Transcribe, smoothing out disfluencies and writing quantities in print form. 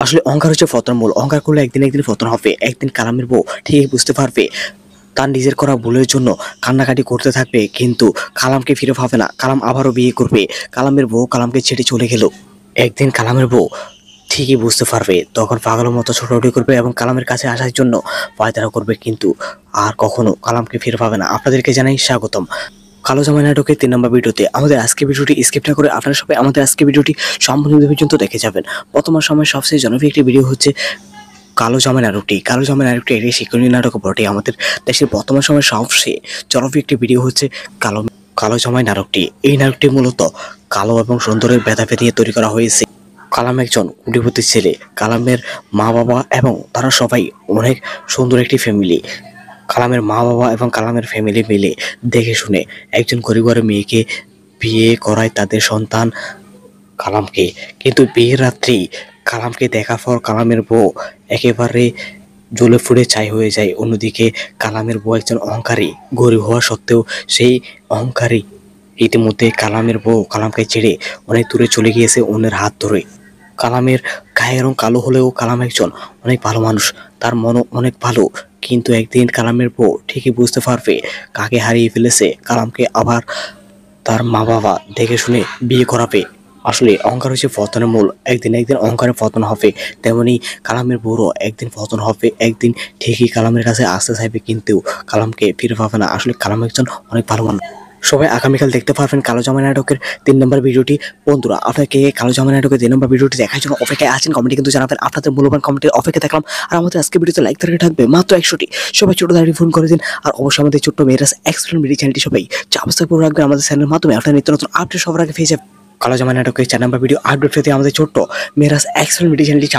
আসলে অহংকার হচ্ছে পতনের মূল। অহংকার করলে একদিন একদিন পতন হবে। একদিন কালামের বউ ঠিকই বুঝতে পারবে তার নিজের করা ভুলের জন্য কান্নাকাটি করতে থাকবে, কিন্তু কালামকে ফিরে পাবে না। কালাম আবারও বিয়ে করবে। কালামের বউ কালামকে ছেড়ে চলে গেল। একদিন কালামের বউ ঠিকই বুঝতে পারবে, তখন পাগলের মতো ছোটাছুটি করবে এবং কালামের কাছে আসার জন্য পায়তারা করবে, কিন্তু আর কখনো কালামকে ফিরে পাবে না। আপনাদেরকে জানাই স্বাগতম কালো জামা নাটকের 3 নম্বর ভিডিওতে। আমাদের আজকে ভিডিওটি স্কিপ না করে আপনারা সবাই আমাদের আজকে ভিডিওটি সম্পূর্ণ পর্যন্ত দেখে যাবেন। বর্তমান সময়ের সবচেয়ে জনপ্রিয় একটি ভিডিও হচ্ছে কালো জামা নাটকটি। কালো জামা নাটকটি একটি শিক্ষণীয় নাটক বটে। আমাদের দেশের বর্তমান সময়ের সবচেয়ে জনপ্রিয় একটি ভিডিও হচ্ছে কালো কালো জামাই নাটকটি। এই নাটকটি মূলত কালো এবং সুন্দরের ভেদাভেদ নিয়ে তৈরি করা হয়েছে। কালাম একজন কোটিপতির ছেলে। কালামের মা বাবা এবং তারা সবাই অনেক সুন্দর একটি ফ্যামিলি। কালামের মা বাবা এবং কালামের ফ্যামিলি মিলে দেখে শুনে একজন গরিব ঘরের মেয়েকে বিয়ে করায় তাদের সন্তান কালামকে। কিন্তু বিয়ের রাত্রেই কালামকে দেখার পর কালামের বউ একেবারে জ্বলে পুড়ে ছাই হয়ে যায়। অন্যদিকে কালামের বউ একজন অহংকারী। গরিব হওয়া সত্ত্বেও সেই অহংকারী ইতিমধ্যে কালামের বউ কালামকে ছেড়ে অনেক দূরে চলে গিয়েছে অন্যের হাত ধরে। কালামের গায়ের রং কালো হলেও কালাম একজন অনেক ভালো মানুষ। তার মনও অনেক ভালো। কিন্তু একদিন কালামের বউ ঠিকই বুঝতে পারবে কাকে হারিয়ে ফেলেছে। কালামকে আবার তার মা বাবা দেখে শুনে বিয়ে করাবে। আসলে অহংকার হচ্ছে পতনের মূল। একদিন একদিন অহংকারের পতন হবে। তেমনি কালামের বউরও একদিন পতন হবে। একদিন ঠিকই কালামের কাছে আসতে চাইবে, কিন্তু কালামকে ফিরে পাবে না। আসলে কালাম একজন অনেক ভালো মানুষ। সবাই আগামীকাল দেখতে পারবেন কালো জামা নাটকের 3 নম্বর ভিডিওটি। বন্ধুরা, আপনাকে কালো জামা নাটকের 3 নম্বর ভিডিওটি দেখার জন্য অপেক্ষায় আছেন। কমেন্টে কিন্তু জানাবেন আপনাদের মূল্যবান কমেন্টে অপেক্ষা থাকলাম। আর আমাদের আজকে ভিডিওতে লাইক তারিখে থাকবে মাত্র 100টি। সবাই ছোট দাঁড়িয়ে ফোন করে দিন। আর অবশ্যই আমাদের ছোট্ট মেয়েরাস এক্সপ্লেন ভিডিও চ্যানেলটি সবাই সাবস্ক্রাইব করে রাখবেন। আমাদের চ্যানেলের মাধ্যমে আপনার নিত্য নতুন আপডেট সবার আগে পেয়ে যাবেন। কালো জামা নাটকের 4 নম্বর ভিডিও আপডেট পেতে আমাদের ছোট্ট মেয়েরাস এক্সপ্লেন ভিডিও চ্যানেলটি